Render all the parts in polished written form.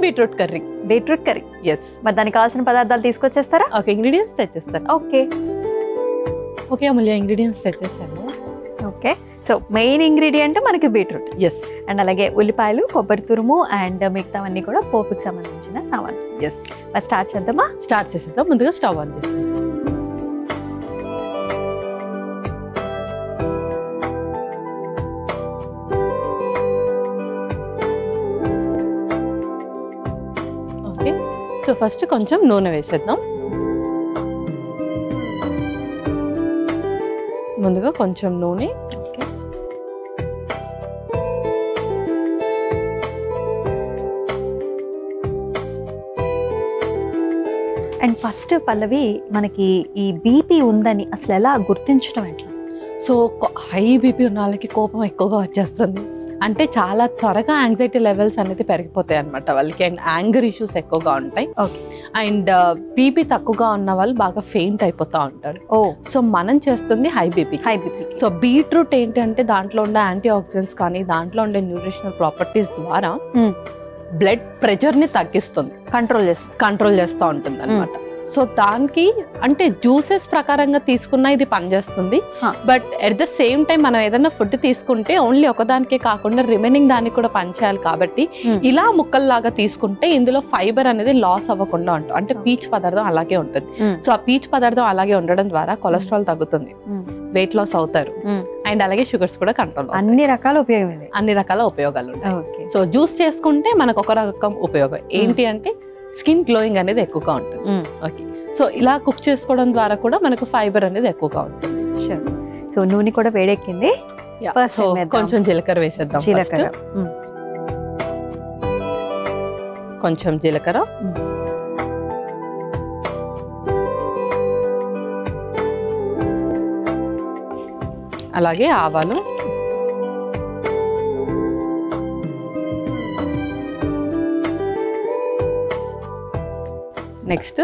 Beetroot curry. Beetroot curry. Yes. మరి దానికి కావాల్సిన పదార్థాలు తీసుకొచ్చేస్తారా? ఓకే, ఇంగ్రీడియంట్స్ తెచ్చేస్తాను. ఓకే ఓకే అమూల్య, ఇంగ్రీడియంట్స్ తెచ్చేసాను. ఓకే, సో మెయిన్ ఇంగ్రీడియంట్ మనకి బీట్రూట్. ఎస్. అండ్ అలాగే ఉల్లిపాయలు, కొబ్బరి తురుము అండ్ మిగతావన్నీ కూడా పోపుకి సంబంధించిన సామాన్. ఎస్. మరి స్టార్ట్ చేద్దామా? స్టార్ట్ చేసేద్దాం. ముందుగా స్టవ్ ఆన్ చేస్తాం. ఓకే, సో ఫస్ట్ కొంచెం నూనె వేసేద్దాం. ముందుగా కొంచెం నూనె. అండ్ ఫస్ట్ పల్లవి, మనకి ఈ బీపీ ఉందని అసలు ఎలా గుర్తించడం ఎట్లా? సో హై బీపీ ఉన్న వాళ్ళకి కోపం ఎక్కువగా వచ్చేస్తుంది. అంటే చాలా త్వరగా యాంగ్జైటీ లెవెల్స్ అనేది పెరిగిపోతాయి అనమాట వాళ్ళకి. అండ్ యాంగర్ ఇష్యూస్ ఎక్కువగా ఉంటాయి. ఓకే. అండ్ బీపీ తక్కువగా ఉన్న వాళ్ళు బాగా ఫెయింట్ అయిపోతూ ఉంటారు. ఓ, సో మనం చేస్తుంది హై బీపీ. సో బీట్రూట్ ఏంటి అంటే దాంట్లో ఉండే యాంటీ ఆక్సిడెంట్స్ కానీ దాంట్లో ఉండే న్యూట్రిషనల్ ప్రాపర్టీస్ ద్వారా బ్లడ్ ప్రెషర్ ని తగ్గిస్తుంది, కంట్రోల్ చేస్తూ ఉంటుంది అనమాట. సో దానికి అంటే జ్యూసెస్ ప్రకారంగా తీసుకున్నా ఇది పనిచేస్తుంది. But at the same time మనం ఏదైనా ఫుడ్ తీసుకుంటే ఓన్లీ ఒకదానికే కాకుండా రిమైనింగ్ దానికి కూడా పనిచేయాలి. కాబట్టి ఇలా ముక్కల్లాగా తీసుకుంటే ఇందులో ఫైబర్ అనేది లాస్ అవ్వకుండా ఉంటుంది. అంటే పీచు పదార్థం అలాగే ఉంటుంది. సో ఆ పీచు పదార్థం అలాగే ఉండడం ద్వారా కొలెస్ట్రాల్ తగ్గుతుంది, వెయిట్ లాస్ అవుతారు, అండ్ అలాగే షుగర్స్ కూడా కంట్రోల్. అన్ని రకాల ఉపయోగాలు ఉంటాయి. సో జ్యూస్ చేసుకుంటే మనకు ఒక రకం ఉపయోగం ఏంటి అంటే స్కిన్ గ్లోయింగ్ అనేది ఎక్కువగా ఉంటుంది. ఓకే, సో ఇలా కుక్ చేసుకోవడం ద్వారా కూడా మనకు ఫైబర్ అనేది ఎక్కువగా ఉంటుంది. సో నూనె కూడా వేడెక్కింది. కొంచెం జీలకర్ర వేసేద్దాం. కొంచెం జీలకర్ర, అలాగే ఆవాలు, నెక్స్ట్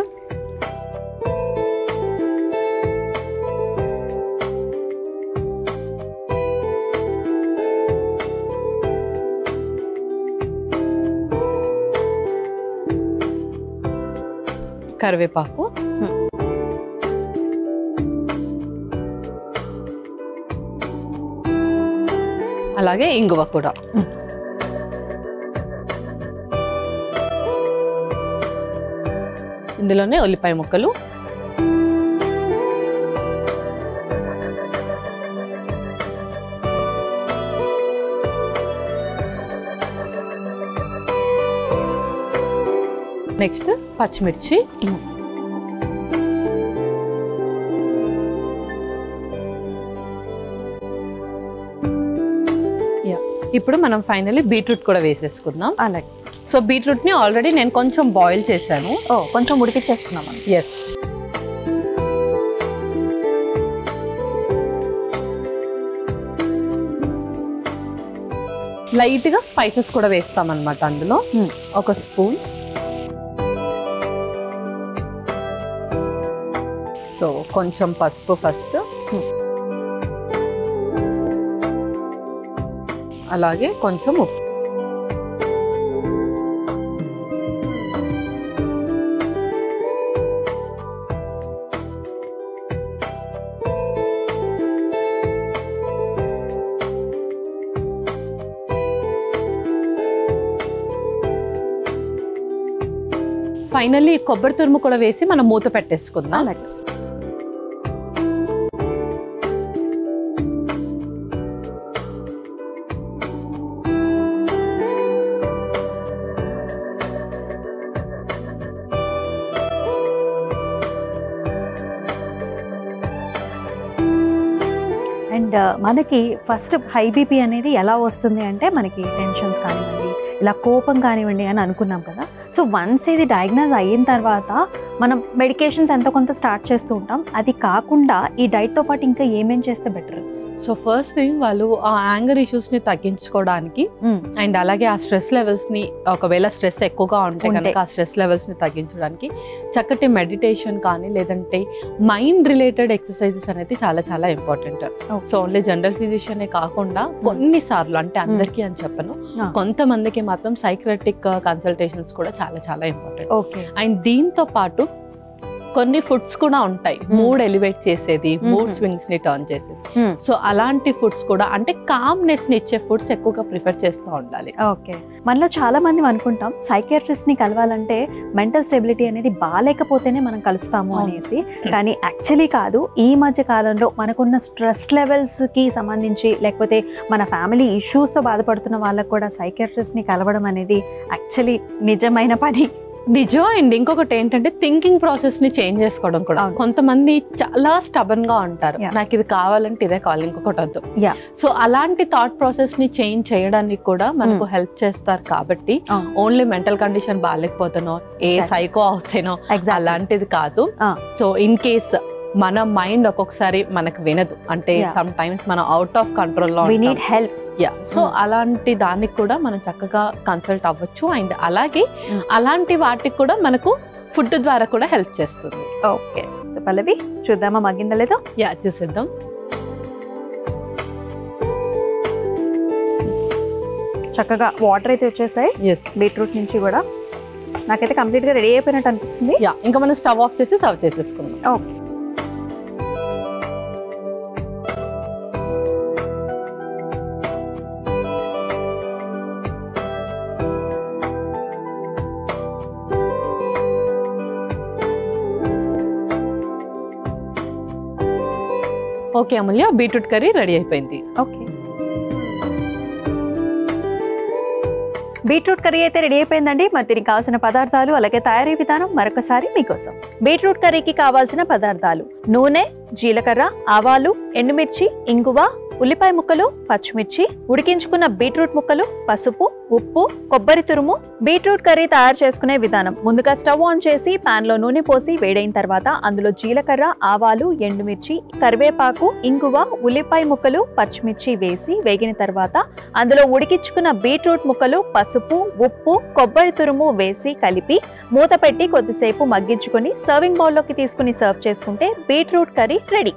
కరివేపాకు, అలాగే ఇంగువ కూడా. ఇందులోనే ఉల్లిపాయ ముక్కలు, నెక్స్ట్ పచ్చిమిర్చి, ఇప్పుడు మనం ఫైనల్లీ బీట్రూట్ కూడా వేసేసుకుందాం. అలాగే. సో బీట్రూట్ ని ఆల్రెడీ నేను కొంచెం బాయిల్ చేశాను. కొంచెం ఉడికిచ్చేసుకున్నాం. ఎస్. లైట్ గా స్పైసెస్ కూడా వేస్తాం అన్నమాట. అందులో ఒక స్పూన్. సో కొంచెం పసుపు ఫస్ట్, అలాగే కొంచెం ఉప్పు. ఫైనల్లీ కొబ్బరి తురుము కూడా వేసి మనం మూత పెట్టేసుకుందాం. అండ్ మనకి ఫస్ట్ హై బీపీ అనేది ఎలా వస్తుంది అంటే మనకి టెన్షన్స్ కానివ్వండి, ఇలా కోపం కానివ్వండి అని అనుకున్నాం కదా. సో వన్స్ ఇది డయాగ్నోజ్ అయిన తర్వాత మనం మెడికేషన్స్ ఎంతో కొంత స్టార్ట్ చేస్తూ ఉంటాం. అది కాకుండా ఈ డైట్తో పాటు ఇంకా ఏమేం చేస్తే బెటర్? సో ఫస్ట్ థింగ్ వాళ్ళు ఆ యాంగర్ ఇష్యూస్ ని తగ్గించుకోవడానికి అండ్ అలాగే ఆ స్ట్రెస్ లెవెల్స్ ని, ఒకవేళ స్ట్రెస్ ఎక్కువగా ఉంటే కనుక ఆ స్ట్రెస్ లెవెల్స్ ని తగ్గించడానికి చక్కటి మెడిటేషన్ కానీ లేదంటే మైండ్ రిలేటెడ్ ఎక్సర్సైజెస్ అనేది చాలా చాలా ఇంపార్టెంట్. సో ఓన్లీ జనరల్ ఫిజిషియనే కాకుండా కొన్నిసార్లు, అంటే అందరికీ అని చెప్పను, కొంతమందికి మాత్రం సైక్రటిక్ కన్సల్టేషన్స్ కూడా చాలా చాలా ఇంపార్టెంట్. అండ్ దీంతో పాటు కొన్ని ఫుడ్స్ కూడా ఉంటాయి మూడ్ ఎలివేట్ చేసేది, మూడ్ స్వింగ్స్ ని టర్న్ చేసేది. సో అలాంటి ఫుడ్స్ కూడా, అంటే కామ్నెస్ ని ఇచ్చే ఫుడ్స్ ఎక్కువగా ప్రిఫర్ చేస్తూ ఉండాలి. ఓకే, మనలో చాలా మంది అనుకుంటాం సైకియాట్రిస్ట్ ని కలవాలంటే మెంటల్ స్టెబిలిటీ అనేది బాగాలేకపోతేనే మనం కలుస్తాము అనేసి, కానీ యాక్చువల్లీ కాదు. ఈ మధ్య కాలంలో మనకున్న స్ట్రెస్ లెవెల్స్ కి సంబంధించి లేకపోతే మన ఫ్యామిలీ ఇష్యూస్ తో బాధపడుతున్న వాళ్ళకు కూడా సైకియాట్రిస్ట్ ని కలవడం అనేది యాక్చువల్లీ నిజమైన పని. నిజం. అండ్ ఇంకొకటి ఏంటంటే థింకింగ్ ప్రాసెస్ ని చేంజ్ చేసుకోవడం కూడా. కొంతమంది చాలా స్టబన్ గా ఉంటారు, నాకు ఇది కావాలంటే ఇదే కావాలి, ఇంకొకటి వద్దు. సో అలాంటి థాట్ ప్రాసెస్ ని చేంజ్ చేయడానికి కూడా మనకు హెల్ప్ చేస్తారు. కాబట్టి ఓన్లీ మెంటల్ కండిషన్ బాగాలేకపోతానో, ఏ సైకో అవుతానో అలాంటిది కాదు. సో ఇన్ కేస్ మన మైండ్ ఒక్కొక్కసారి మనకు వినదు, అంటే సమ్ టైమ్స్ మనం అవుట్ ఆఫ్ కంట్రోల్ లో హెల్ప్. సో అలాంటి దానికి కూడా మనం చక్కగా కన్సల్ట్ అవ్వచ్చు. అండ్ అలాగే అలాంటి వాటికి కూడా మనకు ఫుడ్ ద్వారా కూడా హెల్ప్ చేస్తుంది. ఓకే, సో పల్లవి చూద్దామా మగ్గిందా లేదో? చూసేద్దాం. చక్కగా వాటర్ అయితే వచ్చేసాయి బీట్రూట్ నుంచి కూడా. నాకైతే కంప్లీట్ గా రెడీ అయిపోయినట్టు అనిపిస్తుంది. ఇంకా మనం స్టవ్ ఆఫ్ చేసి సర్వ్ చేసేసుకుందాం. ఓకే, ఓకే అమూల్య, బీట్రూట్ కర్రీ రెడీ అయిపోయింది. ఓకే, బీట్రూట్ కర్రీ అయితే రెడీ అయిపోయిందండి. మరి దీనికి కావాల్సిన పదార్థాలు అలాగే తయారీ విధానం మరొకసారి మీకోసం. బీట్రూట్ కర్రీకి కావాల్సిన పదార్థాలు: నూనె, జీలకర్ర, ఆవాలు, ఎండుమిర్చి, ఇంగువ, ఉల్లిపాయ ముక్కలు, పచ్చిమిర్చి, ఉడికించుకున్న బీట్రూట్ ముక్కలు, పసుపు, ఉప్పు, కొబ్బరి తురుము. బీట్రూట్ కర్రీ తయారు చేసుకునే విధానం: ముందుగా స్టవ్ ఆన్ చేసి పాన్ లో నూనె పోసి వేడైన తర్వాత అందులో జీలకర్ర, ఆవాలు, ఎండుమిర్చి, కరివేపాకు, ఇంగువ, ఉల్లిపాయ ముక్కలు, పచ్చిమిర్చి వేసి వేగిన తర్వాత అందులో ఉడికించుకున్న బీట్రూట్ ముక్కలు, పసుపు, ఉప్పు, కొబ్బరి తురుము వేసి కలిపి మూత పెట్టి కొద్దిసేపు మగ్గించుకొని సర్వింగ్ బౌల్లోకి తీసుకుని సర్వ్ చేసుకుంటే బీట్రూట్ కర్రీ రెడీ.